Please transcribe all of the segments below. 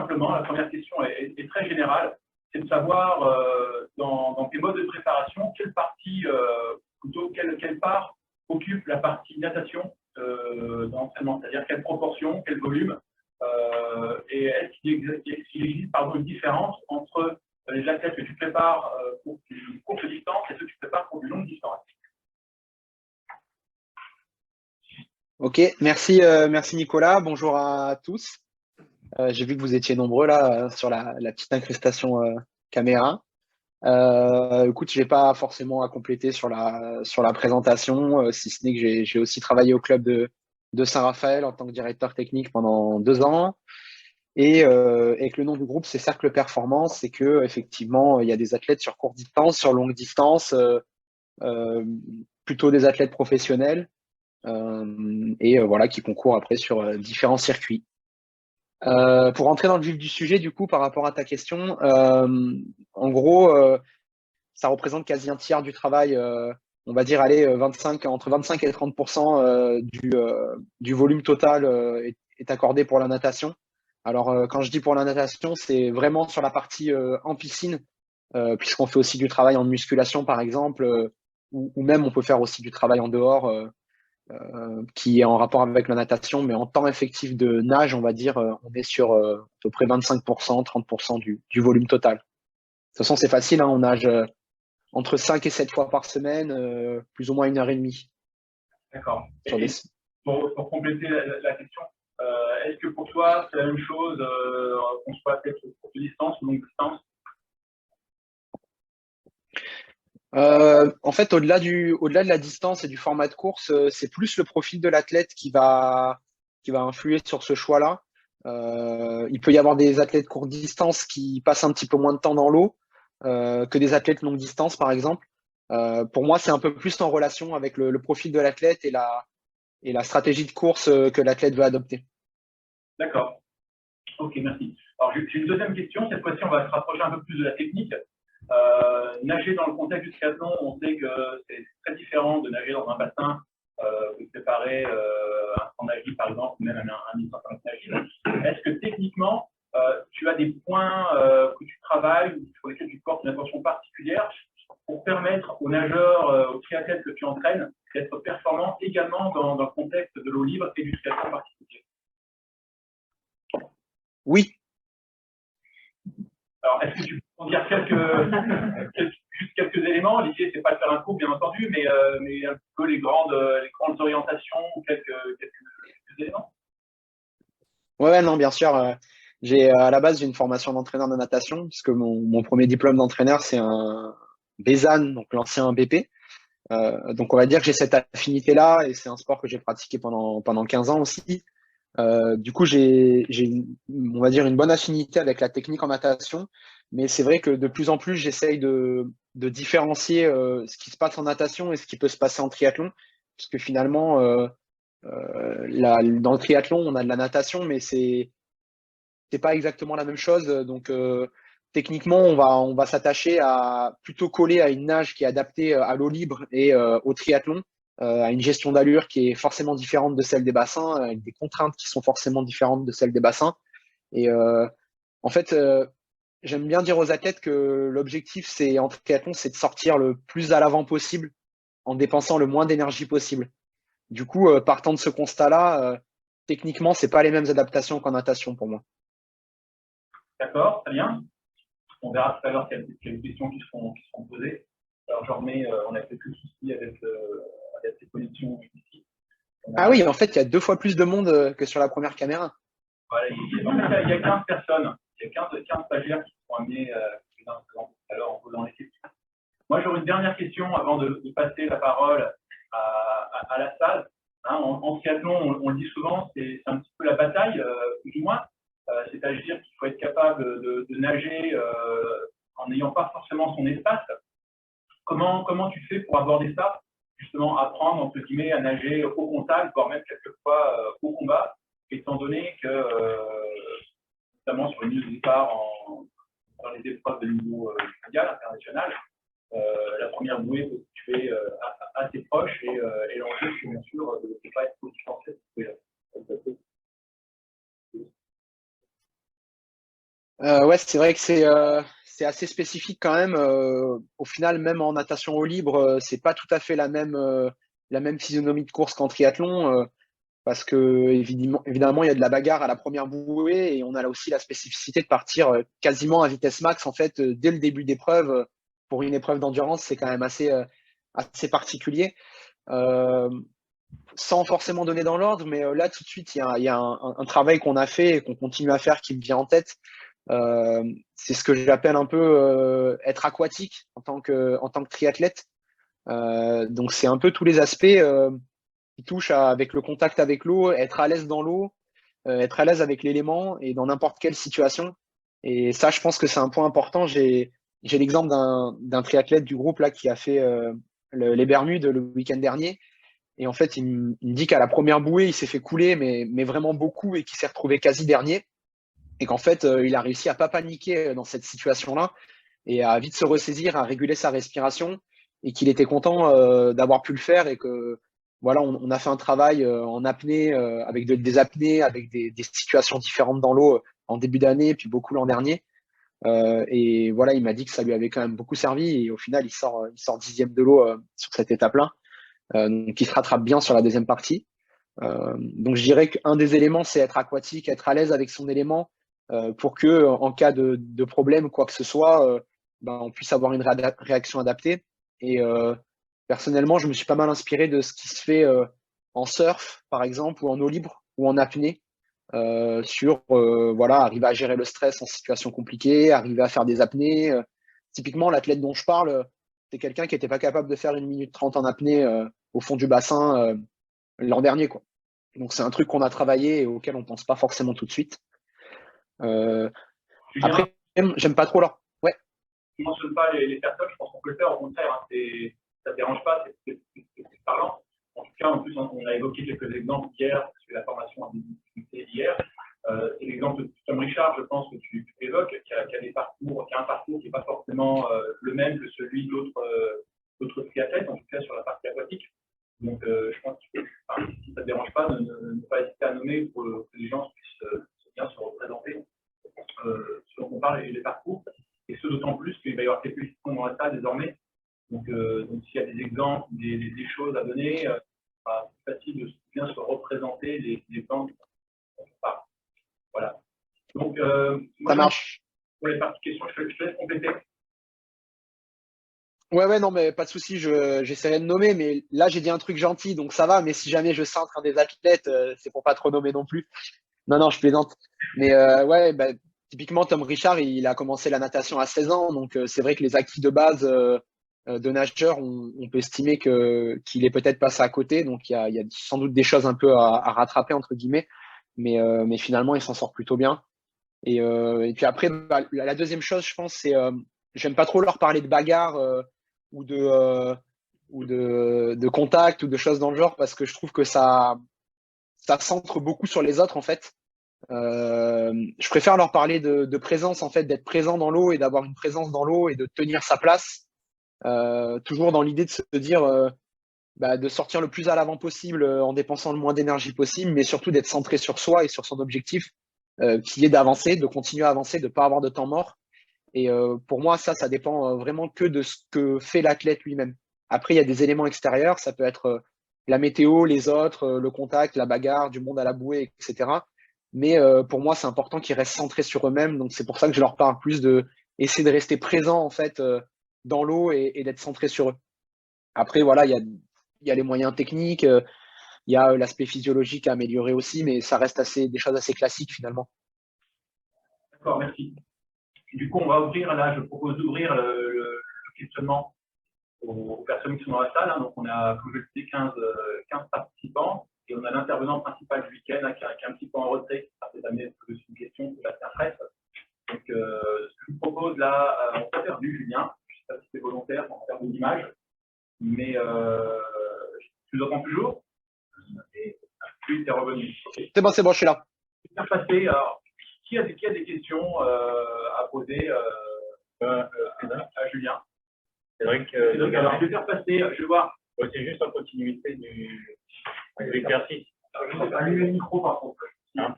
simplement, la première question est très générale, c'est de savoir dans tes modes de préparation, quelle partie, plutôt quelle part occupe la partie natation dans l'entraînement, c'est-à-dire quelle proportion, quel volume, et est-ce qu'il existe une différence entre les athlètes que tu prépares pour une courte distance et ceux que tu prépares pour une longue distance? Ok, merci, merci Nicolas. Bonjour à tous. J'ai vu que vous étiez nombreux là sur la petite incrustation caméra. Écoute, je n'ai pas forcément à compléter sur la présentation, si ce n'est que j'ai aussi travaillé au club de Saint-Raphaël en tant que directeur technique pendant 2 ans. Et que le nom du groupe, c'est Cercle Performance, c'est que effectivement, il y a des athlètes sur courte distance, sur longue distance, plutôt des athlètes professionnels, et voilà, qui concourent après sur différents circuits. Pour entrer dans le vif du sujet, du coup, par rapport à ta question, en gros, ça représente quasi un tiers du travail, on va dire, allez, entre 25 et 30% du volume total est accordé pour la natation. Alors, quand je dis pour la natation, c'est vraiment sur la partie en piscine, puisqu'on fait aussi du travail en musculation, par exemple, ou même on peut faire aussi du travail en dehors, qui est en rapport avec la natation, mais en temps effectif de nage, on va dire, on est sur à peu près 25%, 30% du volume total. De toute façon, c'est facile, hein, on nage entre 5 et 7 fois par semaine, plus ou moins 1 h 30. D'accord. Sur des... Pour compléter la question, est-ce que pour toi, c'est la même chose qu'on soit peut-être courte distance ou longue distance? En fait, au-delà de la distance et du format de course, c'est plus le profil de l'athlète qui va influer sur ce choix-là. Il peut y avoir des athlètes courte distance qui passent un petit peu moins de temps dans l'eau que des athlètes longue distance, par exemple. Pour moi, c'est un peu plus en relation avec le profil de l'athlète et la stratégie de course que l'athlète veut adopter. D'accord. Ok, merci. Alors, j'ai une deuxième question. Cette fois-ci, on va se rapprocher un peu plus de la technique. Nager dans le contexte du triathlon, on sait que c'est très différent de nager dans un bassin, de préparer un stand nagis, par exemple, ou même un instantané nagis. Est-ce que techniquement, tu as des points que tu travailles ou sur lesquels tu portes une attention particulière pour permettre aux nageurs, aux triathlètes que tu entraînes, d'être performants également dans le contexte de l'eau libre et du triathlon particulier? Oui. Alors, est-ce que tu peux en dire juste quelques éléments? L'idée, c'est pas de faire un cours, bien entendu, mais un peu les grandes orientations ou quelques éléments. Ouais, non, bien sûr. À la base, j'ai une formation d'entraîneur de natation, puisque mon premier diplôme d'entraîneur, c'est un BESAN, donc l'ancien BP. Donc, on va dire que j'ai cette affinité-là, et c'est un sport que j'ai pratiqué pendant 15 ans aussi. Du coup, on va dire, une bonne affinité avec la technique en natation, mais c'est vrai que de plus en plus, j'essaye de différencier ce qui se passe en natation et ce qui peut se passer en triathlon, parce que finalement, dans le triathlon, on a de la natation, mais c'est pas exactement la même chose. Donc, techniquement, on va s'attacher à plutôt coller à une nage qui est adaptée à l'eau libre et au triathlon, à une gestion d'allure qui est forcément différente de celle des bassins, avec des contraintes qui sont forcément différentes de celles des bassins. Et en fait, j'aime bien dire aux athlètes que l'objectif, en triathlon, c'est de sortir le plus à l'avant possible en dépensant le moins d'énergie possible. Du coup, partant de ce constat-là, techniquement, c'est pas les mêmes adaptations qu'en natation pour moi. D'accord, très bien. On verra tout à l'heure quelles questions qui seront posées. Alors, j'en remets, on a quelques soucis avec ces connexions ici. Ah oui, en fait, il y a 2 fois plus de monde que sur la première caméra. Voilà, il y a 15 personnes, il y a 15 stagiaires qui seront amenés tout à l'heure en posant les questions. Moi, j'aurais une dernière question avant de passer la parole à la salle. Hein, en triathlon, on le dit souvent, c'est un petit peu la bataille, plus ou moins. C'est-à-dire qu'il faut être capable de nager en n'ayant pas forcément son espace. Comment tu fais pour aborder ça? Justement, apprendre, entre guillemets, à nager au contact, voire même quelquefois au combat, étant donné que, notamment sur une ligne de départ dans les épreuves de niveau mondial, international, la première bouée peut se situer assez proche et l'enjeu, c'est bien sûr de ne pas être trop distancé. Ouais, c'est vrai que c'est assez spécifique quand même. Au final, même en natation eau libre, c'est pas tout à fait la même physionomie de course qu'en triathlon, parce que évidemment, il y a de la bagarre à la première bouée et on a là aussi la spécificité de partir quasiment à vitesse max en fait dès le début d'épreuve. Pour une épreuve d'endurance, c'est quand même assez particulier. Euh, Sans forcément donner dans l'ordre, mais là tout de suite, il y a un travail qu'on a fait et qu'on continue à faire qui me vient en tête. Euh, c'est ce que j'appelle un peu être aquatique en tant que triathlète. Donc c'est un peu tous les aspects qui touchent avec le contact avec l'eau, être à l'aise dans l'eau, être à l'aise avec l'élément et dans n'importe quelle situation. Et ça, je pense que c'est un point important. J'ai l'exemple d'un triathlète du groupe là qui a fait les Bermudes le week-end dernier. Et en fait, il me dit qu'à la première bouée, il s'est fait couler, mais vraiment beaucoup, et qu'il s'est retrouvé quasi dernier. Et qu'en fait, il a réussi à pas paniquer dans cette situation-là et à vite se ressaisir, à réguler sa respiration, et qu'il était content d'avoir pu le faire et que voilà, on a fait un travail en apnée, avec des apnées, avec des situations différentes dans l'eau en début d'année, puis beaucoup l'an dernier. Et voilà, il m'a dit que ça lui avait quand même beaucoup servi. Et au final, il sort 10e de l'eau sur cette étape-là. Donc, il se rattrape bien sur la deuxième partie. Donc je dirais qu'un des éléments, c'est être aquatique, être à l'aise avec son élément pour que en cas de problème, quoi que ce soit, ben, on puisse avoir une réaction adaptée. Et personnellement, je me suis pas mal inspiré de ce qui se fait en surf, par exemple, ou en eau libre, ou en apnée, sur voilà, arriver à gérer le stress en situation compliquée, arriver à faire des apnées. Typiquement, l'athlète dont je parle, c'est quelqu'un qui n'était pas capable de faire 1 minute 30 en apnée au fond du bassin l'an dernier, quoi. Donc c'est un truc qu'on a travaillé et auquel on pense pas forcément tout de suite. Euh, Julien, Après, j'aime pas trop leur. Ouais. tu ne mentionnes pas les personnes, je pense qu'on peut le faire au contraire. Hein, ça ne dérange pas, c'est parlant. En tout cas, en plus, on a évoqué quelques exemples hier, parce que la formation a discuté hier. C'est l'exemple de Tom Richard, je pense, que tu évoques, qui a un parcours qui n'est pas forcément le même que celui d'autres triathlètes, en tout cas sur la partie aquatique. Donc, je pense que si ça ne te dérange pas, ne pas hésiter à nommer pour que les gens puissent bien se représenter ce dont on parle et les parcours. Et ce d'autant plus qu'il va y avoir quelques questions dans la salle désormais. Donc s'il y a des exemples, des choses à donner, c'est facile de bien se représenter les plans dont on parle. Voilà. Donc, moi, Ça marche. pour les parties questions, je te laisse compléter. Ouais, non, mais pas de souci, j'essaierai de nommer, mais là, j'ai dit un truc gentil, donc ça va, mais si jamais je centre un des athlètes, c'est pour pas trop nommer non plus. Non, je plaisante. Mais ouais, bah, typiquement, Tom Richard, il a commencé la natation à 16 ans, donc c'est vrai que les acquis de base de nageur, on peut estimer qu'il est peut-être passé à côté, donc il y a sans doute des choses un peu à rattraper, entre guillemets, mais finalement, il s'en sort plutôt bien. Et puis après, bah, la deuxième chose, je pense, c'est j'aime pas trop leur parler de bagarre ou de contact ou de choses dans le genre parce que je trouve que ça centre beaucoup sur les autres en fait. Je préfère leur parler de présence en fait, d'être présent dans l'eau et d'avoir une présence dans l'eau et de tenir sa place. Toujours dans l'idée de se dire bah, de sortir le plus à l'avant possible en dépensant le moins d'énergie possible, mais surtout d'être centré sur soi et sur son objectif, qui est d'avancer, de continuer à avancer, de ne pas avoir de temps mort. Et pour moi, ça dépend vraiment que de ce que fait l'athlète lui-même. Après, il y a des éléments extérieurs, ça peut être la météo, les autres, le contact, la bagarre, du monde à la bouée, etc. Mais pour moi, c'est important qu'ils restent centrés sur eux-mêmes. Donc c'est pour ça que je leur parle plus de essayer de rester présent en fait dans l'eau et d'être centré sur eux. Après, voilà, il y a les moyens techniques, il y a l'aspect physiologique à améliorer aussi, mais ça reste des choses assez classiques finalement. D'accord, merci. Du coup, on va ouvrir, là, je propose d'ouvrir le questionnement aux personnes qui sont dans la salle. Hein. Donc, on a, comme je le disais, 15 participants. Et on a l'intervenant principal du week-end hein, qui est un petit peu en retrait, qui sera peut-être amené sur une question que Bastien Presse. Donc, ce que je vous propose là, on a perdu Julien. Je ne sais pas si c'est volontaire en termes d'image, mais tu nous entends toujours. Et puis, tu es revenu. Okay. C'est bon, je suis là. Bien passé. Alors, qui a des questions à poser à Julien? C'est vrai que. Donc, alors, je vais faire passer, je vais voir. C'est juste en continuité de l'exercice. Je vais allumer le micro par contre. Hein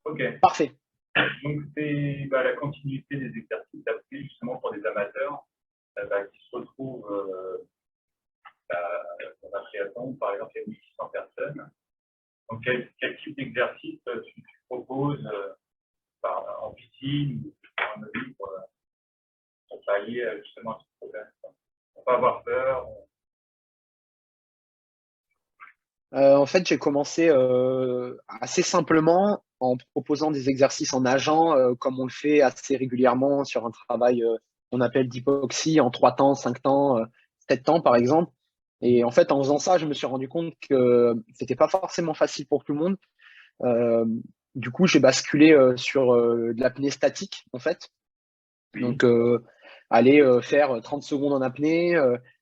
Ok. Parfait. Donc, c'est la continuité des exercices appris justement pour des amateurs qui se retrouvent dans un triathlon où, par exemple, il y a 1600 personnes. Donc, quel type d'exercice tu proposes en piscine ou par un livre pour pallier justement à ce problème? Pour ne pas avoir peur. En fait, j'ai commencé assez simplement en proposant des exercices en nageant, comme on le fait assez régulièrement sur un travail qu'on appelle d'hypoxie en 3 temps, 5 temps, 7 temps par exemple. Et en fait, en faisant ça, je me suis rendu compte que c'était pas forcément facile pour tout le monde. Euh, du coup, j'ai basculé sur de l'apnée statique en fait. Donc, aller faire 30 secondes en apnée,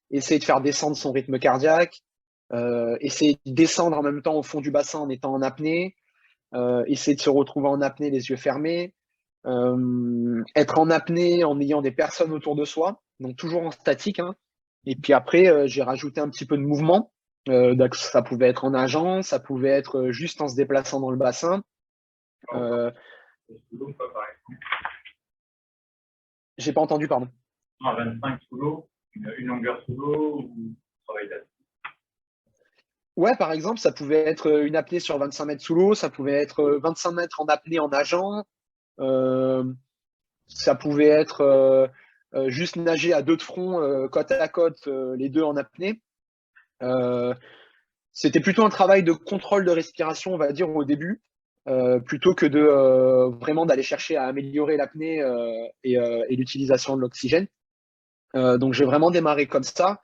essayer de faire descendre son rythme cardiaque, essayer de descendre en même temps au fond du bassin en étant en apnée, essayer de se retrouver en apnée les yeux fermés, être en apnée en ayant des personnes autour de soi, donc toujours en statique, hein. Et puis après, j'ai rajouté un petit peu de mouvement. Donc ça pouvait être en nageant, ça pouvait être juste en se déplaçant dans le bassin. J'ai pas entendu, pardon. 25 sous l'eau, une longueur sous l'eau ou travail là. Ouais, par exemple, ça pouvait être une apnée sur 25 mètres sous l'eau, ça pouvait être 25 mètres en apnée en nageant, ça pouvait être juste nager à 2 de front, côte à côte, les deux en apnée. C'était plutôt un travail de contrôle de respiration, on va dire, au début, plutôt que de vraiment d'aller chercher à améliorer l'apnée et l'utilisation de l'oxygène. Donc j'ai vraiment démarré comme ça.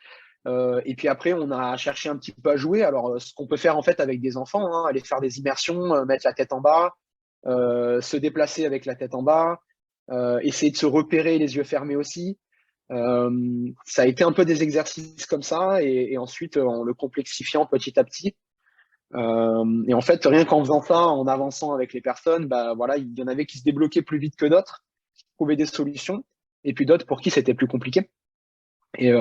Et puis après, on a cherché un petit peu à jouer. Alors, ce qu'on peut faire en fait avec des enfants, hein, aller faire des immersions, mettre la tête en bas, se déplacer avec la tête en bas, essayer de se repérer les yeux fermés aussi. Ça a été un peu des exercices comme ça, et ensuite en le complexifiant petit à petit. Et en fait, rien qu'en faisant ça, en avançant avec les personnes, bah voilà, il y en avait qui se débloquaient plus vite que d'autres, qui trouvaient des solutions, et puis d'autres pour qui c'était plus compliqué. Et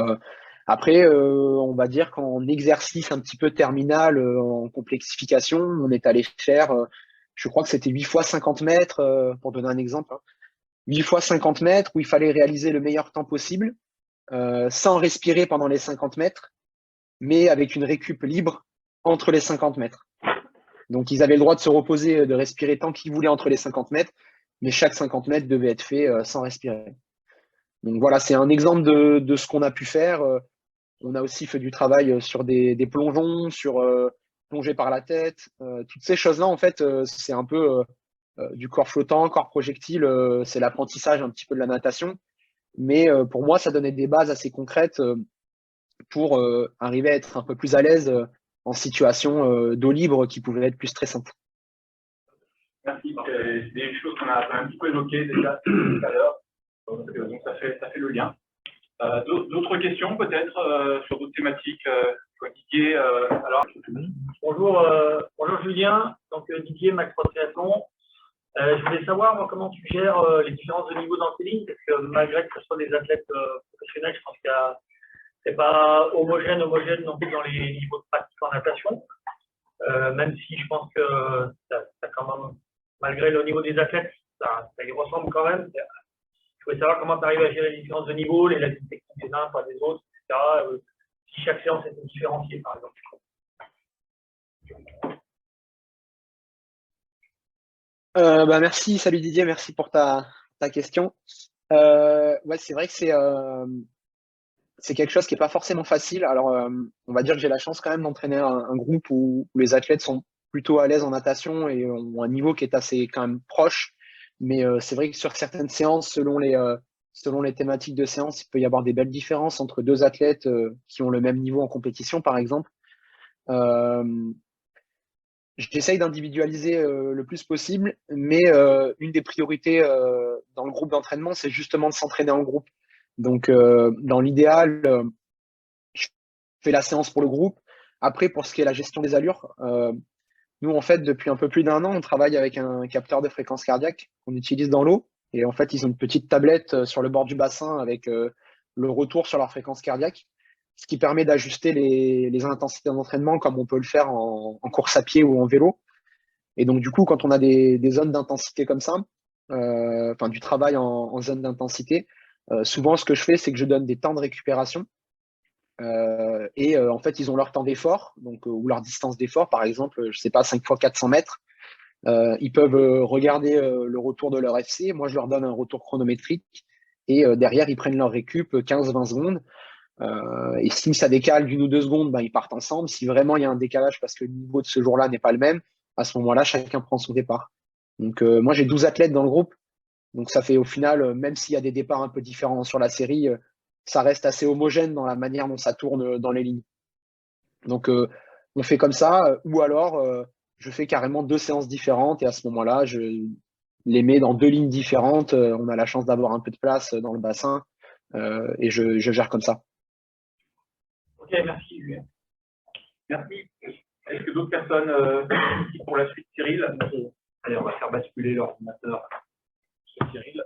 après, on va dire qu'en exercice un petit peu terminal, en complexification, on est allé faire, je crois que c'était 8 fois 50 mètres, pour donner un exemple, hein. 8 fois 50 mètres où il fallait réaliser le meilleur temps possible, sans respirer pendant les 50 mètres, mais avec une récup libre entre les 50 mètres. Donc, ils avaient le droit de se reposer, de respirer tant qu'ils voulaient entre les 50 mètres, mais chaque 50 mètres devait être fait sans respirer. Donc voilà, c'est un exemple de ce qu'on a pu faire. On a aussi fait du travail sur des plongeons, sur plonger par la tête. Toutes ces choses-là, en fait, c'est un peu du corps flottant, corps projectile. C'est l'apprentissage un petit peu de la natation. Mais pour moi, ça donnait des bases assez concrètes pour arriver à être un peu plus à l'aise en situation d'eau libre qui pouvait être plus stressante. Merci. C'est des choses qu'on a un petit peu évoquées déjà tout à l'heure. Donc ça fait le lien. D'autres questions peut-être sur d'autres thématiques Didier, alors. Bonjour Julien, donc Didier, Max Pro Triathlon. Je voulais savoir moi, comment tu gères les différences de niveau dans tes lignes, parce que malgré que ce soit des athlètes professionnels, je pense que c'est pas homogène non plus dans les niveaux de pratique en natation. Même si je pense que ça quand même, malgré le niveau des athlètes, ça y ressemble quand même. Je voulais savoir comment tu arrives à gérer les différences de niveau, les lacunes techniques des uns, pas des autres, etc. Si chaque séance était différenciée, par exemple. Merci, salut Didier, merci pour ta question. Ouais, c'est vrai que c'est quelque chose qui n'est pas forcément facile. Alors, on va dire que j'ai la chance quand même d'entraîner un groupe où les athlètes sont plutôt à l'aise en natation et ont un niveau qui est assez quand même proche. Mais c'est vrai que sur certaines séances, selon les thématiques de séance, il peut y avoir des belles différences entre deux athlètes qui ont le même niveau en compétition, par exemple. J'essaye d'individualiser le plus possible, mais une des priorités dans le groupe d'entraînement, c'est justement de s'entraîner en groupe. Donc, dans l'idéal, je fais la séance pour le groupe. Après, pour ce qui est la gestion des allures, nous, en fait, depuis un peu plus d'1 an, on travaille avec un capteur de fréquence cardiaque qu'on utilise dans l'eau. Et en fait, ils ont une petite tablette sur le bord du bassin avec le retour sur leur fréquence cardiaque, ce qui permet d'ajuster les intensités d'entraînement comme on peut le faire en course à pied ou en vélo. Et donc, du coup, quand on a des zones d'intensité comme ça, enfin du travail en zone d'intensité, souvent ce que je fais, c'est que je donne des temps de récupération. En fait, ils ont leur temps d'effort, donc ou leur distance d'effort, par exemple, je sais pas, 5 fois 400 mètres. Ils peuvent regarder le retour de leur FC. Moi, je leur donne un retour chronométrique. Et derrière, ils prennent leur récup 15-20 secondes. Et si ça décale d'une ou deux secondes, ben, ils partent ensemble. Si vraiment il y a un décalage parce que le niveau de ce jour-là n'est pas le même, à ce moment-là, chacun prend son départ. Donc, moi, j'ai 12 athlètes dans le groupe. Donc, ça fait au final, même s'il y a des départs un peu différents sur la série, ça reste assez homogène dans la manière dont ça tourne dans les lignes. Donc, on fait comme ça. Ou alors, je fais carrément deux séances différentes. Et à ce moment-là, je les mets dans deux lignes différentes. On a la chance d'avoir un peu de place dans le bassin. Et je gère comme ça. Ok, merci Julien. Merci. Est-ce que d'autres personnes pour la suite, Cyril? Allez, on va faire basculer l'ordinateur sur Cyril.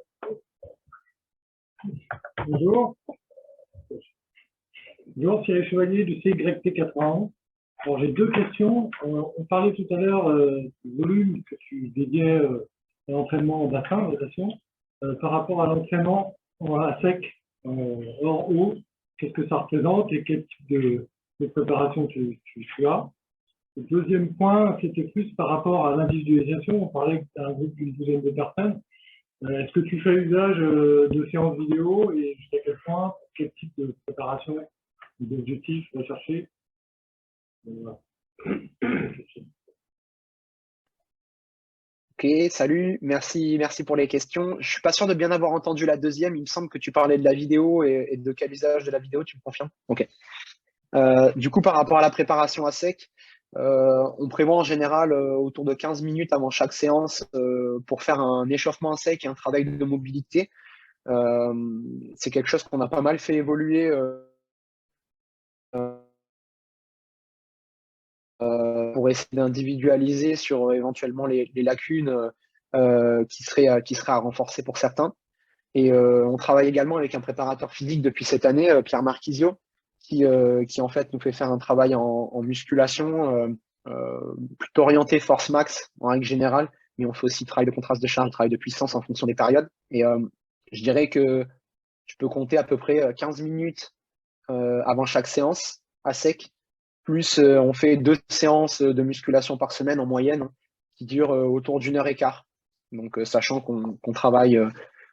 Bonjour. Bonjour, Cyril Chevalier du CYT91. Alors, j'ai deux questions. On parlait tout à l'heure du volume que tu dédiais à l'entraînement en bassin, en natation. Par rapport à l'entraînement à sec, hors eau, qu'est-ce que ça représente et quel type de préparation tu as? Le deuxième point, c'était plus par rapport à l'individualisation. On parlait d'un groupe d'une douzaine de personnes. Est-ce que tu fais usage de séances vidéo et jusqu'à quel point, quel type de préparation ou d'objectifs recherchés? Voilà. Ok, salut, merci pour les questions. Je suis pas sûr de bien avoir entendu la deuxième. Il me semble que tu parlais de la vidéo et de quel usage de la vidéo, tu me confirmes? Ok. Du coup, par rapport à la préparation à sec, on prévoit en général autour de 15 minutes avant chaque séance pour faire un échauffement à sec et un travail de mobilité. C'est quelque chose qu'on a pas mal fait évoluer pour essayer d'individualiser sur éventuellement les lacunes qui seraient à renforcer pour certains. Et on travaille également avec un préparateur physique depuis cette année, Pierre Marquisio, qui en fait nous fait faire un travail en musculation plutôt orienté force max en règle générale, mais on fait aussi travail de contraste de charge, travail de puissance en fonction des périodes. Et je dirais que je peux compter à peu près 15 minutes avant chaque séance à sec, plus on fait 2 séances de musculation par semaine en moyenne, hein, qui durent autour d'1 heure et quart. Donc sachant qu'on travaille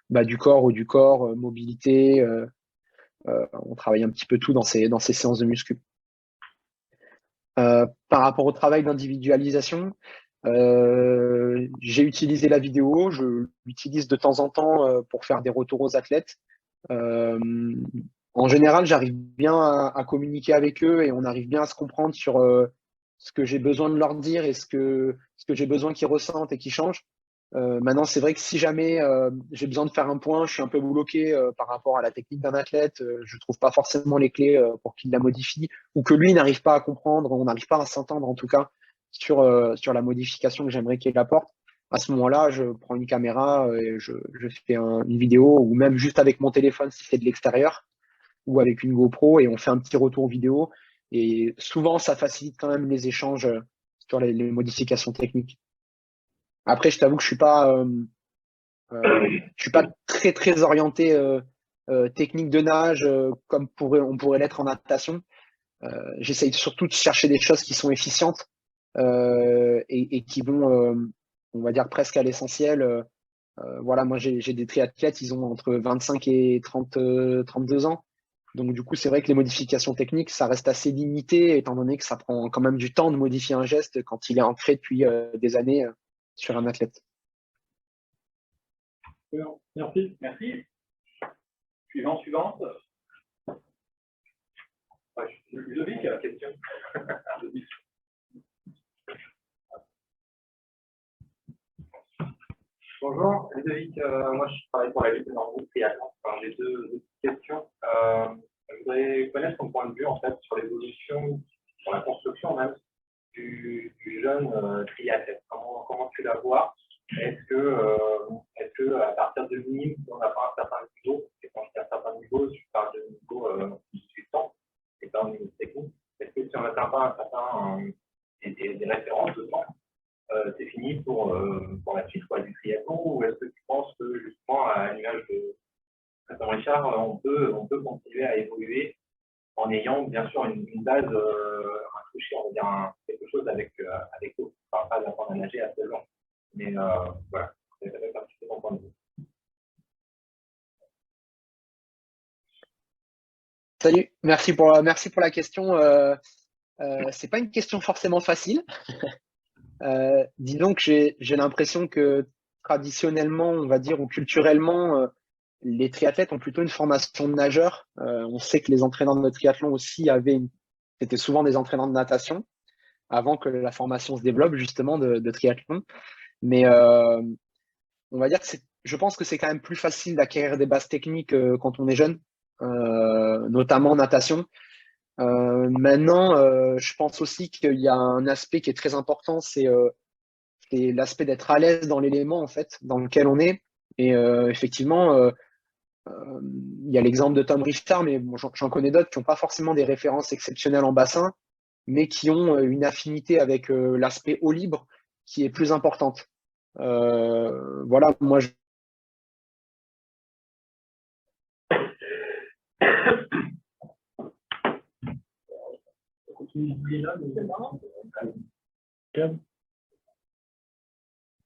du corps ou du corps, mobilité, on travaille un petit peu tout dans ces séances de muscu. Par rapport au travail d'individualisation, j'ai utilisé la vidéo, je l'utilise de temps en temps pour faire des retours aux athlètes. En général, j'arrive bien à communiquer avec eux et on arrive bien à se comprendre sur ce que j'ai besoin de leur dire et ce que j'ai besoin qu'ils ressentent et qu'ils changent. Maintenant, c'est vrai que si jamais j'ai besoin de faire un point, je suis un peu bloqué par rapport à la technique d'un athlète, je trouve pas forcément les clés pour qu'il la modifie ou que lui n'arrive pas à comprendre, on n'arrive pas à s'entendre en tout cas sur la modification que j'aimerais qu'il apporte. À ce moment-là, je prends une caméra et je fais une vidéo ou même juste avec mon téléphone si c'est de l'extérieur ou avec une GoPro et on fait un petit retour vidéo. Et souvent, ça facilite quand même les échanges sur les modifications techniques. Après, je t'avoue que je suis pas très orienté technique de nage comme on pourrait l'être en natation. J'essaye surtout de chercher des choses qui sont efficientes et qui vont, on va dire, presque à l'essentiel. Voilà, moi j'ai des triathlètes, ils ont entre 25 et 32 ans. Donc du coup, c'est vrai que les modifications techniques, ça reste assez limité, étant donné que ça prend quand même du temps de modifier un geste quand il est ancré depuis des années sur un athlète. Merci. Merci. Suivante. Ludovic a la question. Bonjour, Ludovic, moi je travaille pour la Ligue de Nord-Groupe Triathlon. Enfin, j'ai deux questions. Je voudrais connaître ton point de vue en fait sur l'évolution, sur la construction même du jeune triathlète. Comment tu la vois? Est-ce que à partir de Nîmes, on n'a pas un certain niveau, et quand je dis un certain niveau, je parle de niveau 18 ans, et pas un niveau technique. Est-ce que si on n'atteint pas un certain des références de temps, c'est fini pour la suite du triathlon, ou est-ce que tu penses Richard, on peut continuer à évoluer en ayant bien sûr une base, un toucher, on va dire quelque chose avec l'eau. Enfin, pas d'apprendre à nager à 16 ans. Mais voilà, c'est un petit peu mon point de vue. Salut, merci pour la question. C'est pas une question forcément facile. Disons que j'ai l'impression que traditionnellement, on va dire, ou culturellement, les triathlètes ont plutôt une formation de nageur. On sait que les entraîneurs de triathlon aussi c'était souvent des entraîneurs de natation avant que la formation se développe justement de triathlon. Mais on va dire que je pense que c'est quand même plus facile d'acquérir des bases techniques quand on est jeune, notamment en natation. Maintenant, je pense aussi qu'il y a un aspect qui est très important, c'est l'aspect d'être à l'aise dans l'élément en fait dans lequel on est. Et effectivement, il y a l'exemple de Tom Richard, mais bon, j'en connais d'autres qui n'ont pas forcément des références exceptionnelles en bassin, mais qui ont une affinité avec l'aspect eau libre qui est plus importante. Voilà, moi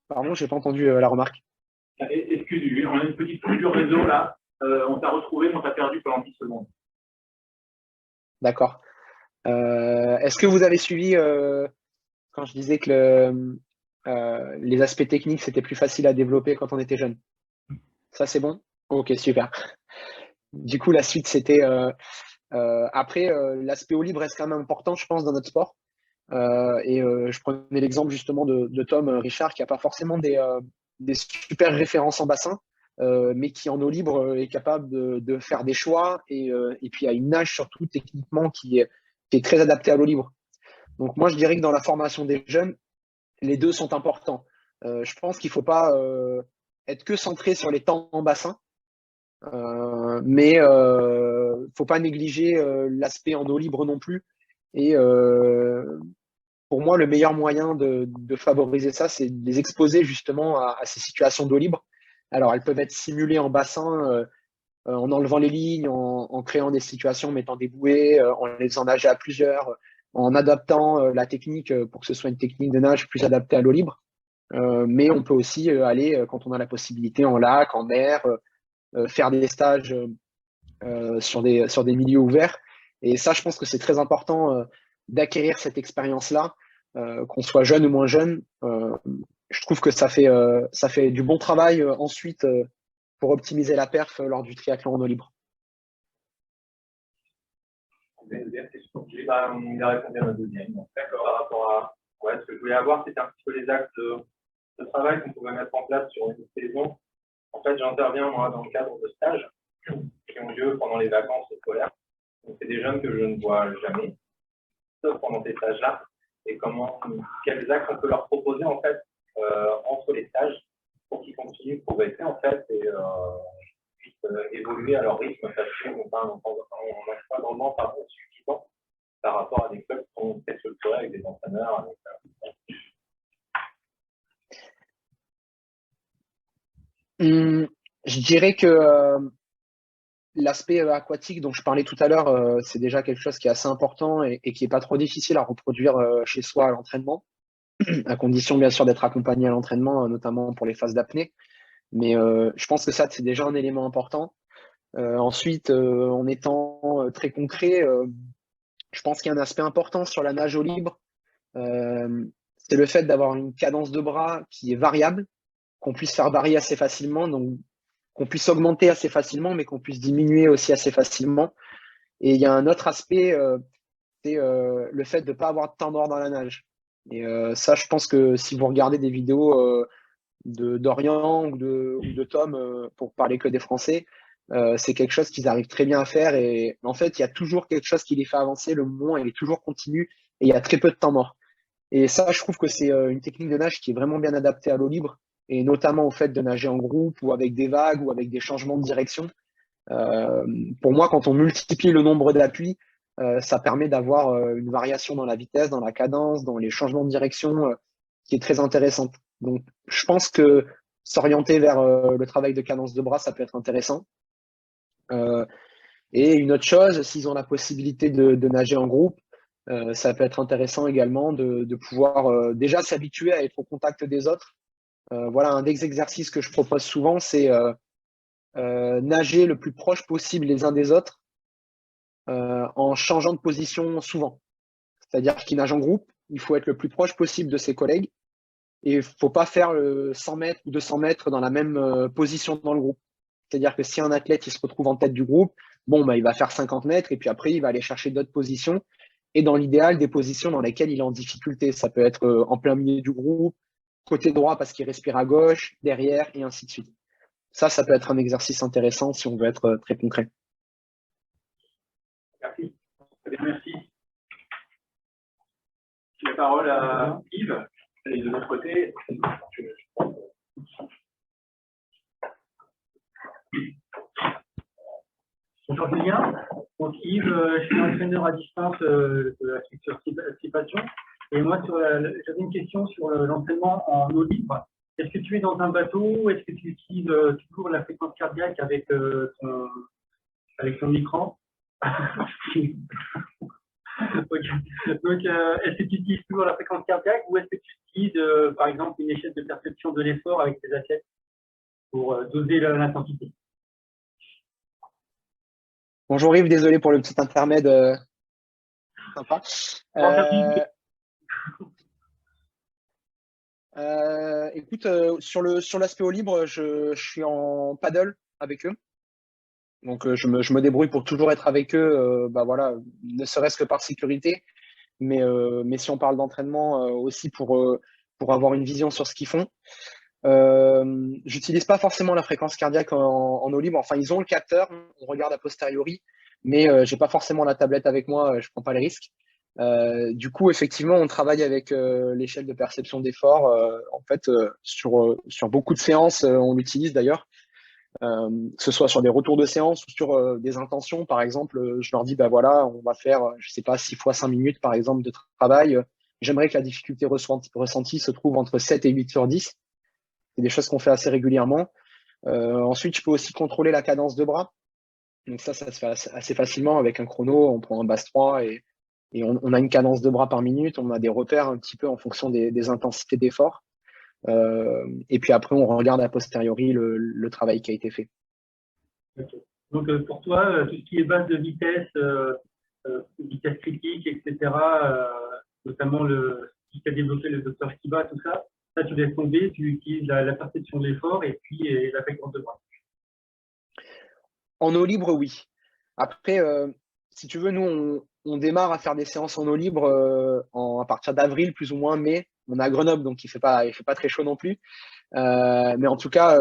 pardon, j'ai pas entendu la remarque. Excusez-moi, on a une petite coupe du réseau là. On t'a retrouvé, mais on t'a perdu pendant 10 secondes. D'accord. Est-ce que vous avez suivi quand je disais que les aspects techniques, c'était plus facile à développer quand on était jeune? Ça, c'est bon? Ok, super. Du coup, la suite, c'était après, l'aspect eau libre reste quand même important, je pense, dans notre sport. Et je prenais l'exemple justement de Tom Richard, qui n'a pas forcément des super références en bassin, mais qui en eau libre est capable de faire des choix et puis a une nage surtout techniquement qui est très adaptée à l'eau libre. Donc moi, je dirais que dans la formation des jeunes, les deux sont importants. Je pense qu'il ne faut pas être que centré sur les temps en bassin, mais il ne faut pas négliger l'aspect en eau libre non plus. Et pour moi, le meilleur moyen de favoriser ça, c'est de les exposer justement à ces situations d'eau libre. Alors, elles peuvent être simulées en bassin, en enlevant les lignes, en créant des situations, mettant des bouées, en les faisant nager à plusieurs, en adaptant la technique pour que ce soit une technique de nage plus adaptée à l'eau libre. Mais on peut aussi aller, quand on a la possibilité, en lac, en mer, faire des stages sur des milieux ouverts. Et ça, je pense que c'est très important d'acquérir cette expérience-là, qu'on soit jeune ou moins jeune. Je trouve que ça fait du bon travail ensuite pour optimiser la perf lors du triathlon en eau libre. Il a répondu à ma deuxième. D'accord, par rapport à ce que je voulais avoir, c'était un petit peu les axes de travail qu'on pouvait mettre en place sur une saison. En fait, j'interviens moi dans le cadre de stages qui ont lieu pendant les vacances scolaires. Donc, c'est des jeunes que je ne vois jamais, sauf pendant ces stages-là. Et quels axes on peut leur proposer en fait entre les stages pour qu'ils continuent de progresser en fait et puissent évoluer à leur rythme parce qu'on n'a pas un rendement suffisant par rapport à des clubs qui sont très structurés avec des entraîneurs. Je dirais que l'aspect aquatique dont je parlais tout à l'heure, c'est déjà quelque chose qui est assez important et qui n'est pas trop difficile à reproduire chez soi à l'entraînement, à condition bien sûr d'être accompagné à l'entraînement, notamment pour les phases d'apnée. Mais je pense que ça, c'est déjà un élément important. Ensuite, en étant très concret, je pense qu'il y a un aspect important sur la nage eau libre. C'est le fait d'avoir une cadence de bras qui est variable, qu'on puisse faire varier assez facilement, donc qu'on puisse augmenter assez facilement, mais qu'on puisse diminuer aussi assez facilement. Et il y a un autre aspect, c'est le fait de ne pas avoir de temps mort dans la nage. Et ça, je pense que si vous regardez des vidéos d'Orient ou de Tom, pour parler que des Français, c'est quelque chose qu'ils arrivent très bien à faire. Et en fait, il y a toujours quelque chose qui les fait avancer. Le mouvement, il est toujours continu et il y a très peu de temps mort. Et ça, je trouve que c'est une technique de nage qui est vraiment bien adaptée à l'eau libre et notamment au fait de nager en groupe ou avec des vagues ou avec des changements de direction. Pour moi, quand on multiplie le nombre d'appuis, ça permet d'avoir une variation dans la vitesse, dans la cadence, dans les changements de direction qui est très intéressante. Donc, je pense que s'orienter vers le travail de cadence de bras, ça peut être intéressant. Et une autre chose, s'ils ont la possibilité de nager en groupe, ça peut être intéressant également de pouvoir déjà s'habituer à être au contact des autres. Voilà, un des exercices que je propose souvent, c'est nager le plus proche possible les uns des autres en changeant de position souvent. C'est-à-dire qu'ils nagent en groupe, il faut être le plus proche possible de ses collègues et il ne faut pas faire 100 mètres ou 200 mètres dans la même position dans le groupe. C'est-à-dire que si un athlète il se retrouve en tête du groupe, bon, bah, il va faire 50 mètres et puis après, il va aller chercher d'autres positions et dans l'idéal, des positions dans lesquelles il est en difficulté. Ça peut être en plein milieu du groupe, côté droit parce qu'il respire à gauche, derrière et ainsi de suite. Ça peut être un exercice intéressant si on veut être très concret. Merci. Très bien, merci. La parole à Yves. Et de l'autre côté, Bonjour Julien. Donc Yves, je suis entraîneur à distance de la structure Cipation. Et moi, j'avais une question sur l'entraînement en eau libre. Est-ce que tu es dans un bateau? Est-ce que tu utilises toujours la fréquence cardiaque avec ton écran? Okay. Donc, est-ce que tu utilises toujours la fréquence cardiaque ou est-ce que tu utilises, par exemple, une échelle de perception de l'effort avec tes athlètes pour doser l'intensité? Bonjour Yves, désolé pour le petit intermède sympa. Écoute, sur l'aspect eau libre, je suis en paddle avec eux. Donc je me débrouille pour toujours être avec eux, bah voilà, ne serait-ce que par sécurité, mais si on parle d'entraînement aussi pour avoir une vision sur ce qu'ils font. J'utilise pas forcément la fréquence cardiaque en eau libre. Enfin, ils ont le capteur, on regarde a posteriori, mais j'ai pas forcément la tablette avec moi, je prends pas les risques. Du coup, effectivement, on travaille avec l'échelle de perception d'effort. En fait, sur beaucoup de séances, on l'utilise d'ailleurs. Que ce soit sur des retours de séance ou sur des intentions, par exemple, je leur dis, bah voilà, on va faire, je sais pas, 6 fois 5 minutes, par exemple, de travail. J'aimerais que la difficulté ressentie se trouve entre 7 et 8 sur 10. C'est des choses qu'on fait assez régulièrement. Ensuite, je peux aussi contrôler la cadence de bras. Donc ça se fait assez facilement avec un chrono. On prend un base 3 et on a une cadence de bras par minute. On a des repères un petit peu en fonction des intensités d'effort. Et puis après, on regarde a posteriori le travail qui a été fait. Okay. Donc pour toi, tout ce qui est base de vitesse, vitesse critique, etc., notamment ce qui a développé le docteur Kiba, tout ça, tu laisses tomber, tu utilises la perception de l'effort et puis la fréquence de bras. En eau libre, oui. Après, si tu veux, nous, on démarre à faire des séances en eau libre à partir d'avril, plus ou moins mai. On est à Grenoble, donc il fait pas très chaud non plus. Mais en tout cas,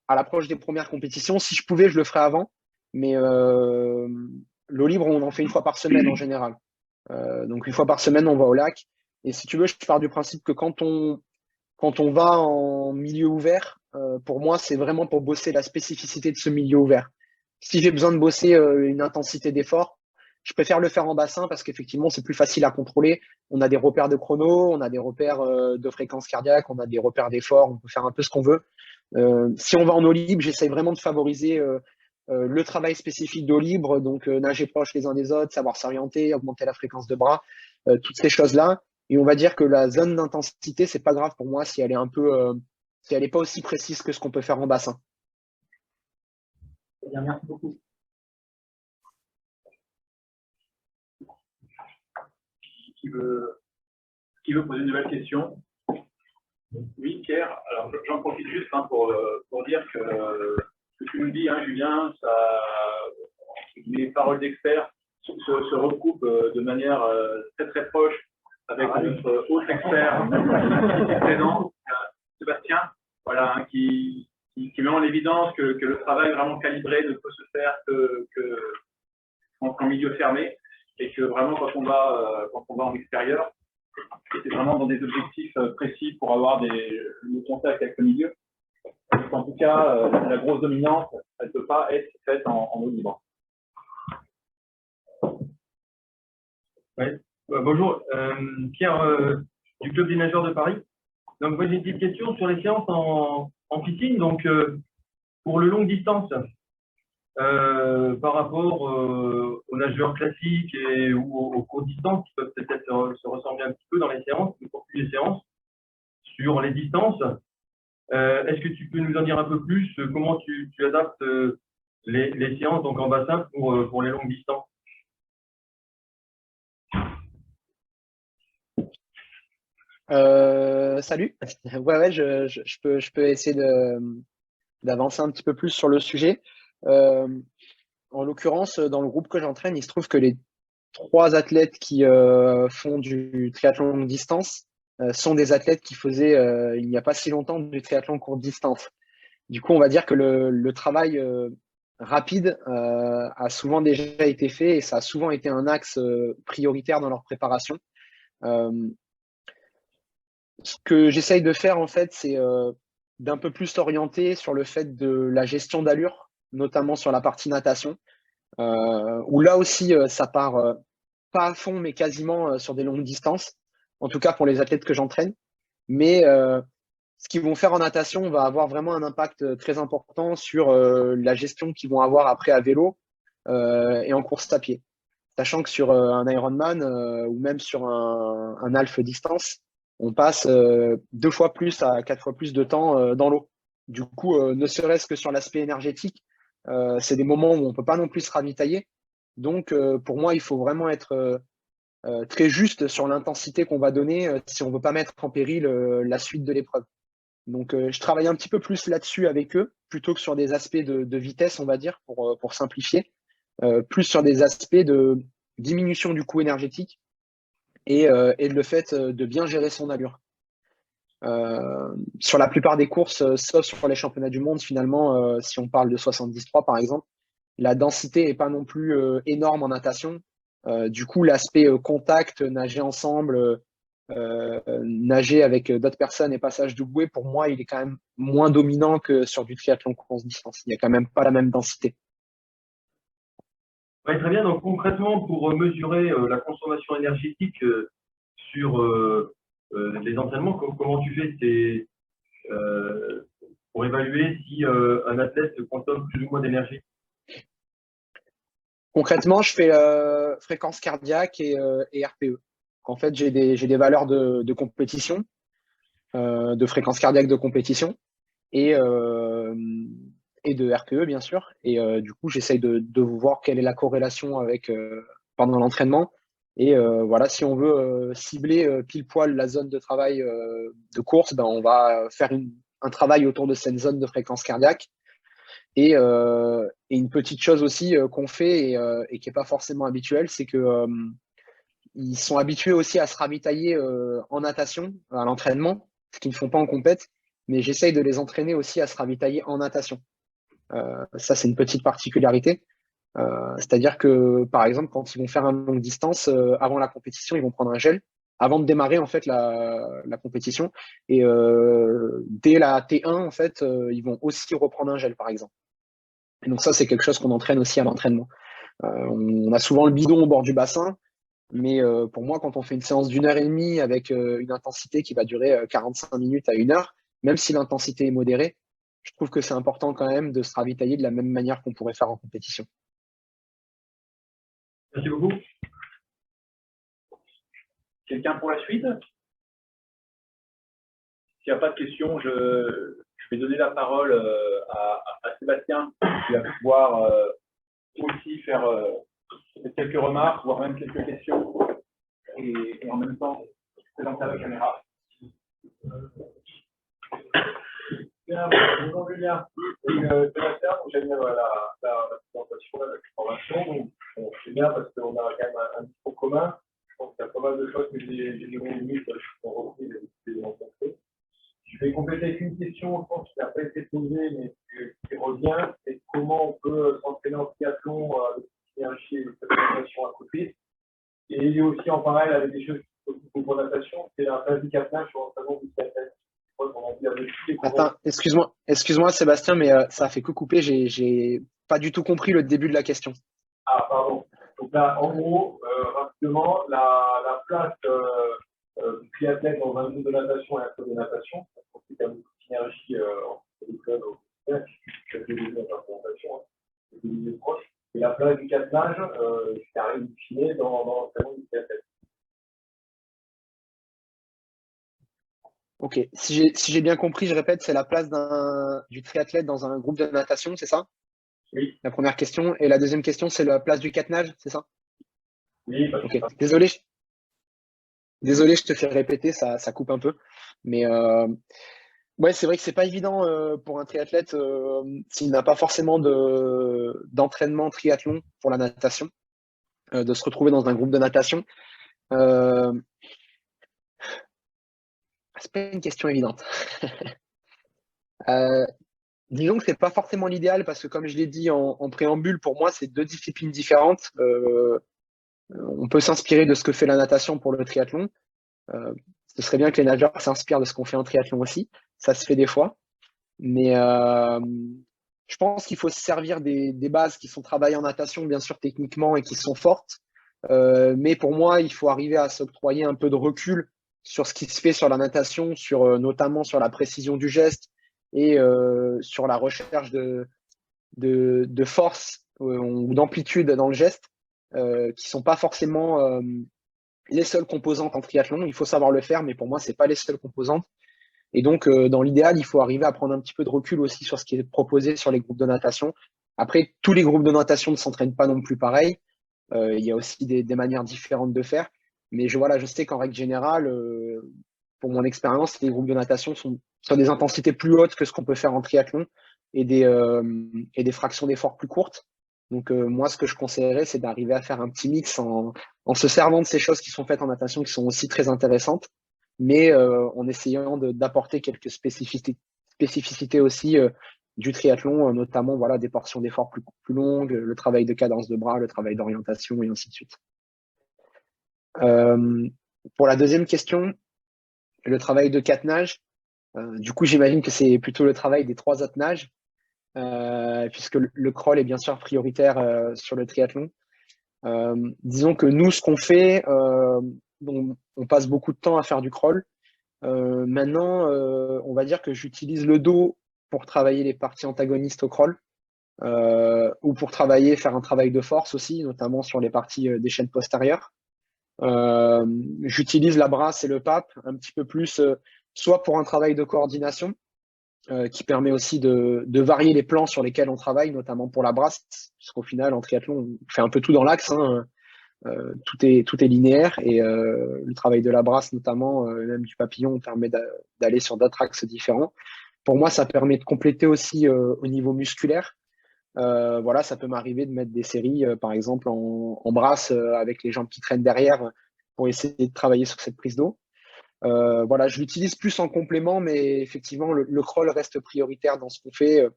à l'approche des premières compétitions, si je pouvais, je le ferais avant. Mais l'eau libre, on en fait une fois par semaine en général. Donc une fois par semaine, on va au lac. Et si tu veux, je pars du principe que quand on va en milieu ouvert, pour moi, c'est vraiment pour bosser la spécificité de ce milieu ouvert. Si j'ai besoin de bosser une intensité d'effort, je préfère le faire en bassin parce qu'effectivement, c'est plus facile à contrôler. On a des repères de chrono, on a des repères de fréquence cardiaque, on a des repères d'effort, on peut faire un peu ce qu'on veut. Si on va en eau libre, j'essaye vraiment de favoriser le travail spécifique d'eau libre, donc nager proche les uns des autres, savoir s'orienter, augmenter la fréquence de bras, toutes ces choses-là. Et on va dire que la zone d'intensité, c'est pas grave pour moi si elle est si elle n'est pas aussi précise que ce qu'on peut faire en bassin. Bien, merci beaucoup. Qui veut poser une nouvelle question? Oui, Pierre. Alors, j'en profite juste pour dire que ce que tu nous dis, Julien, mes paroles d'experts se recoupent de manière très très proche avec notre autre expert présent, Sébastien, voilà, qui met en évidence que le travail vraiment calibré ne peut se faire qu'en milieu fermé, et que vraiment quand on va en extérieur, c'est vraiment dans des objectifs précis pour avoir le contact avec le milieu. Donc, en tout cas, la grosse dominante, elle ne peut pas être faite en eau libre. Ouais. Bonjour, Pierre du Club des nageurs de Paris. Donc, moi, j'ai une petite question sur les séances en piscine. Donc, pour le longue distance, par rapport aux nageurs classiques ou aux courtes distances qui peuvent peut-être se ressembler un petit peu dans les séances, le contenu des séances, sur les distances. Est-ce que tu peux nous en dire un peu plus comment tu adaptes les séances donc en bassin pour les longues distances? Salut. Ouais, je peux essayer d'avancer un petit peu plus sur le sujet. Euh, En l'occurrence, dans le groupe que j'entraîne, il se trouve que les 3 athlètes qui font du triathlon longue distance sont des athlètes qui faisaient il n'y a pas si longtemps du triathlon courte distance. Du coup, on va dire que le travail rapide a souvent déjà été fait et ça a souvent été un axe prioritaire dans leur préparation. Euh, Ce que j'essaye de faire, en fait, c'est d'un peu plus s'orienter sur le fait de la gestion d'allure, notamment sur la partie natation, où là aussi, ça part pas à fond, mais quasiment sur des longues distances, en tout cas pour les athlètes que j'entraîne. Mais ce qu'ils vont faire en natation va avoir vraiment un impact très important sur la gestion qu'ils vont avoir après à vélo et en course à pied. Sachant que sur un Ironman ou même sur un half distance, on passe 2 fois plus à 4 fois plus de temps dans l'eau. Du coup, ne serait-ce que sur l'aspect énergétique, c'est des moments où on ne peut pas non plus se ravitailler. Donc, pour moi, il faut vraiment être très juste sur l'intensité qu'on va donner si on ne veut pas mettre en péril la suite de l'épreuve. Donc, je travaille un petit peu plus là-dessus avec eux, plutôt que sur des aspects de vitesse, on va dire, pour simplifier, plus sur des aspects de diminution du coût énergétique et le fait de bien gérer son allure. Sur la plupart des courses, sauf sur les championnats du monde, finalement, si on parle de 73 par exemple, la densité n'est pas non plus énorme en natation. Du coup, l'aspect contact, nager ensemble, nager avec d'autres personnes et passage de bouée, pour moi, il est quand même moins dominant que sur du triathlon courte distance. Il n'y a quand même pas la même densité. Ouais, très bien. Donc concrètement, pour mesurer la consommation énergétique sur les entraînements, comment tu fais pour évaluer si un athlète consomme plus ou moins d'énergie? Concrètement, je fais fréquence cardiaque et RPE. En fait, j'ai des valeurs de compétition, de fréquence cardiaque de compétition et, euh, et de RPE, bien sûr. Et du coup, j'essaye de voir quelle est la corrélation avec pendant l'entraînement. Et voilà, si on veut cibler pile poil la zone de travail de course, ben, on va faire un travail autour de cette zone de fréquence cardiaque. Et une petite chose aussi qu'on fait et qui n'est pas forcément habituelle, c'est que ils sont habitués aussi à se ravitailler en natation, à l'entraînement, ce qu'ils ne font pas en compète, mais j'essaye de les entraîner aussi à se ravitailler en natation. Ça, c'est une petite particularité. C'est-à-dire que, par exemple, quand ils vont faire une longue distance, avant la compétition, ils vont prendre un gel avant de démarrer en fait la compétition. Et dès la T1, en fait, ils vont aussi reprendre un gel, par exemple. Et donc ça, c'est quelque chose qu'on entraîne aussi à l'entraînement. On a souvent le bidon au bord du bassin, mais pour moi, quand on fait une séance d'1 heure et demie avec une intensité qui va durer 45 minutes à 1 heure, même si l'intensité est modérée, je trouve que c'est important quand même de se ravitailler de la même manière qu'on pourrait faire en compétition. Merci beaucoup. Quelqu'un pour la suite? S'il n'y a pas de questions, je vais donner la parole à Sébastien, qui va pouvoir aussi faire quelques remarques, voire même quelques questions, et en même temps présenter à la caméra. Bien, bonjour Julien. Sébastien, j'aime la présentation, la formation. Donc, c'est bien parce qu'on a quand même un discours commun. Je pense qu'il y a pas mal de choses que j'ai réunies, qui sont reprises et que j'ai rencontrées. Je vais compléter avec une question, je pense, qui n'a pas été posée, mais qui revient, c'est comment on peut s'entraîner en triathlon avec l'énergie et l'alimentation à côté. Et il y a aussi en parallèle avec des choses qui sont pour natation, c'est la phase du captage sur l'entraînement du triathlon. Attends, excuse-moi Sébastien, mais ça a fait que couper, j'ai pas du tout compris le début de la question. Ah, pardon. Donc là, en gros, rapidement, la place du triathlète dans un groupe de natation et un club de natation, parce qu'on sait qu'il y a beaucoup de synergie entre les clubs, Et la place du catenage, qui arrive in fine dans l'entraînement du triathlète. Ok, si j'ai bien compris, je répète, c'est la place du triathlète dans un groupe de natation, c'est ça? Oui. La première question. Et la deuxième question, c'est la place du catenage, c'est ça? Oui, parce Ok, que désolé, je te fais répéter, ça coupe un peu. Mais ouais, c'est vrai que c'est pas évident pour un triathlète s'il n'a pas forcément d'entraînement triathlon pour la natation, de se retrouver dans un groupe de natation. C'est pas une question évidente. Disons que c'est pas forcément l'idéal parce que comme je l'ai dit en préambule, pour moi, c'est deux disciplines différentes. On peut s'inspirer de ce que fait la natation pour le triathlon. Ce serait bien que les nageurs s'inspirent de ce qu'on fait en triathlon aussi. Ça se fait des fois. Mais je pense qu'il faut se servir des bases qui sont travaillées en natation, bien sûr, techniquement et qui sont fortes. Mais pour moi, il faut arriver à s'octroyer un peu de recul sur ce qui se fait sur la natation, notamment sur la précision du geste et sur la recherche de force ou d'amplitude dans le geste, qui sont pas forcément les seules composantes en triathlon. Il faut savoir le faire, mais pour moi, c'est pas les seules composantes. Et donc, dans l'idéal, il faut arriver à prendre un petit peu de recul aussi sur ce qui est proposé sur les groupes de natation. Après, tous les groupes de natation ne s'entraînent pas non plus pareil. Il y a aussi des manières différentes de faire. Mais je sais qu'en règle générale, pour mon expérience, les groupes de natation sont sur des intensités plus hautes que ce qu'on peut faire en triathlon et des fractions d'effort plus courtes. Donc, moi, ce que je conseillerais, c'est d'arriver à faire un petit mix en se servant de ces choses qui sont faites en natation, qui sont aussi très intéressantes, mais en essayant d'apporter quelques spécificités aussi du triathlon, notamment voilà, des portions d'effort plus longues, le travail de cadence de bras, le travail d'orientation et ainsi de suite. Pour la deuxième question, le travail de catenage, du coup j'imagine que c'est plutôt le travail des trois autres nages, puisque le crawl est bien sûr prioritaire sur le triathlon. Disons que nous, ce qu'on fait, on passe beaucoup de temps à faire du crawl. Maintenant, on va dire que j'utilise le dos pour travailler les parties antagonistes au crawl, ou pour faire un travail de force aussi, notamment sur les parties des chaînes postérieures. J'utilise la brasse et le pape un petit peu plus, soit pour un travail de coordination, qui permet aussi de varier les plans sur lesquels on travaille, notamment pour la brasse, puisqu'au final, en triathlon, on fait un peu tout dans l'axe, hein. Tout est linéaire et le travail de la brasse, notamment, même du papillon, permet d'aller sur d'autres axes différents. Pour moi, ça permet de compléter aussi au niveau musculaire. Voilà, ça peut m'arriver de mettre des séries, par exemple, en brasse avec les jambes qui traînent derrière pour essayer de travailler sur cette prise d'eau. Voilà, je l'utilise plus en complément, mais effectivement, le crawl reste prioritaire dans ce qu'on fait.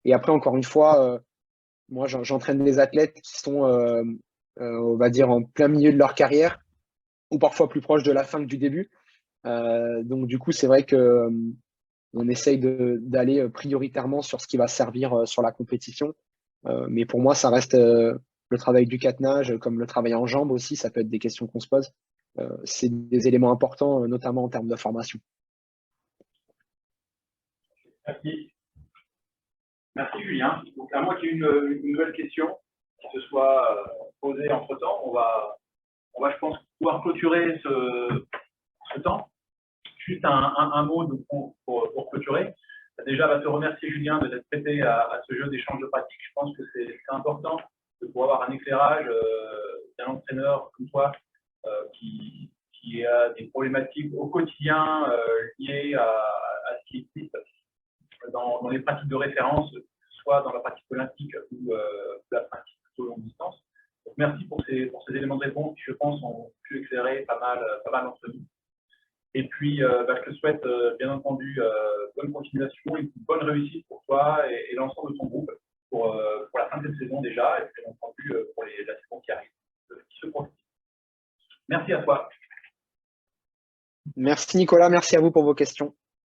Et après, encore une fois, moi, j'entraîne des athlètes qui sont, on va dire, en plein milieu de leur carrière ou parfois plus proche de la fin que du début. Donc, du coup, c'est vrai que on essaye d'aller prioritairement sur ce qui va servir sur la compétition. Mais pour moi, ça reste le travail du catenage, comme le travail en jambes aussi, ça peut être des questions qu'on se pose. C'est des éléments importants, notamment en termes de formation. Merci. Merci Julien. Donc à moi qui ai une nouvelle question qui se soit posée entre-temps, on va, je pense, pouvoir clôturer ce temps. Juste un mot pour clôturer. Déjà, te remercier Julien de t'être prêté à ce jeu d'échange de pratique. Je pense que c'est important de pouvoir avoir un éclairage d'un entraîneur comme toi qui a des problématiques au quotidien liées à ce qui existe dans les pratiques de référence, soit dans la pratique olympique ou la pratique plutôt longue distance. Donc, merci pour ces éléments de réponse qui, je pense, ont pu éclairer pas mal d'entre nous. Et puis, je te souhaite, bien entendu, bonne continuation et une bonne réussite pour toi et l'ensemble de ton groupe pour la fin de cette saison déjà, et puis, bien entendu, pour la saison qui arrive, qui se profile. Merci à toi. Merci Nicolas, merci à vous pour vos questions.